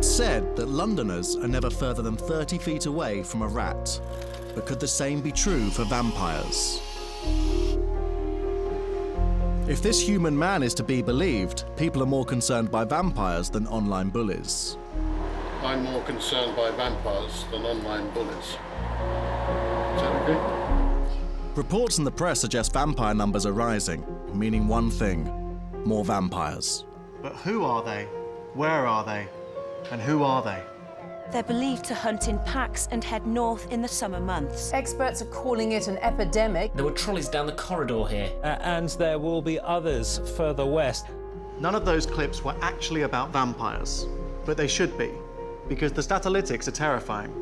It's said that Londoners are never further than 30 feet away from a rat. But could the same be true for vampires? If this human man is to be believed, people are more concerned by vampires than online bullies. I'm more concerned by vampires than online bullies. Is that okay? Reports in the press suggest vampire numbers are rising, meaning one thing: more vampires. But who are they? Where are they? And who are they? They're believed to hunt in packs and head north in the summer months. Experts are calling it an epidemic. There were trolleys down the corridor here. And there will be others further west. None of those clips were actually about vampires, but they should be, because the statalytics are terrifying.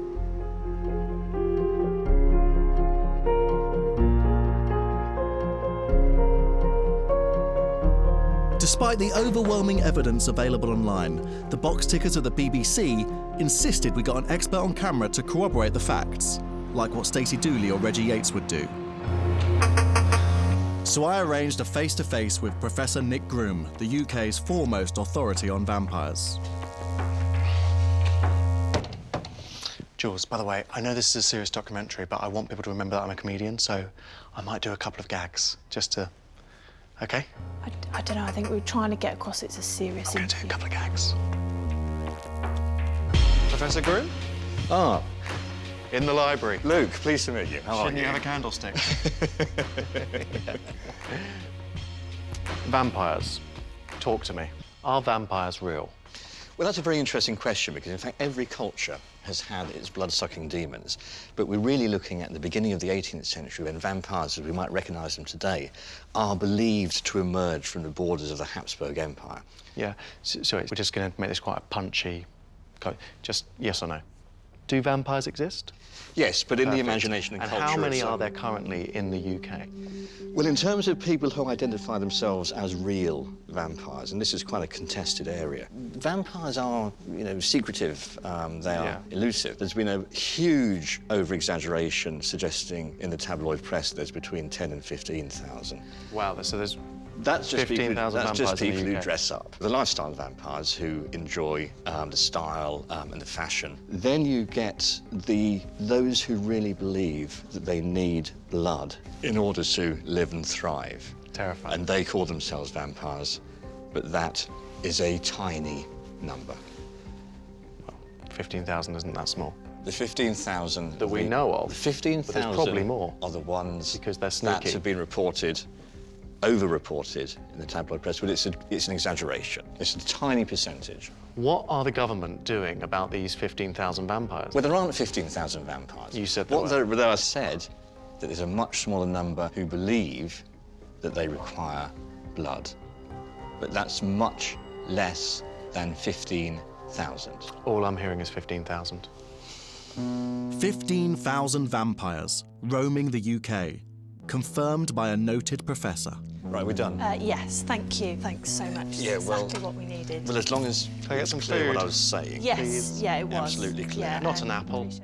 Despite the overwhelming evidence available online, the box tickers of the BBC insisted we got an expert on camera to corroborate the facts, like what Stacey Dooley or Reggie Yates would do. So I arranged a face-to-face with Professor Nick Groom, the UK's foremost authority on vampires. Jules, by the way, I know this is a serious documentary, but I want people to remember that I'm a comedian, so I might do a couple of gags, just to... OK? I don't know, I think we're trying to get across it's a serious I'm going to do interview. a couple of gags. Professor Groom? Ah, In the library. Luke, pleased to meet you. How are Shouldn't you have a candlestick? Vampires. Talk to me. Are vampires real? Well, that's a very interesting question because, in fact, every culture has had its blood-sucking demons. But we're really looking at the beginning of the 18th century when vampires, as we might recognise them today, are believed to emerge from the borders of the Habsburg Empire. Yeah, sorry, we're just going to make this quite a punchy... Just yes or no. Do vampires exist? Yes, but in the Perfect. imagination and culture... how many of are there currently in the UK? Well, in terms of people who identify themselves as real vampires, and this is quite a contested area, vampires are, you know, secretive, they are elusive. There's been a huge over-exaggeration suggesting in the tabloid press there's between 10 and 15,000. Wow, so there's... That's just 15,000 that's just vampires in the people who UK. dress up. The lifestyle vampires who enjoy the style and the fashion. Then you get those who really believe that they need blood in order to live and thrive. Terrifying. And they call themselves vampires, but that is a tiny number. Well, 15,000 isn't that small. The 15,000... That we know of. The 15,000 But there's probably more. are the ones Because they're that sneaky. have been reported, over-reported in the tabloid press, but it's an exaggeration. It's a tiny percentage. What are the government doing about these 15,000 vampires? Well, there aren't 15,000 vampires. You said there were. There are said that there's a much smaller number who believe that they require blood, but that's much less than 15,000. All I'm hearing is 15,000. 15,000 vampires roaming the UK, confirmed by a noted professor. Right, we're done. Yes, thank you. Thanks so much. Yeah, It's well- exactly what we needed. Well, as long as Can I get some it's clear food? what I was saying. Yes, yeah, it was. Absolutely clear. Yeah, Not an apple. appreciate it.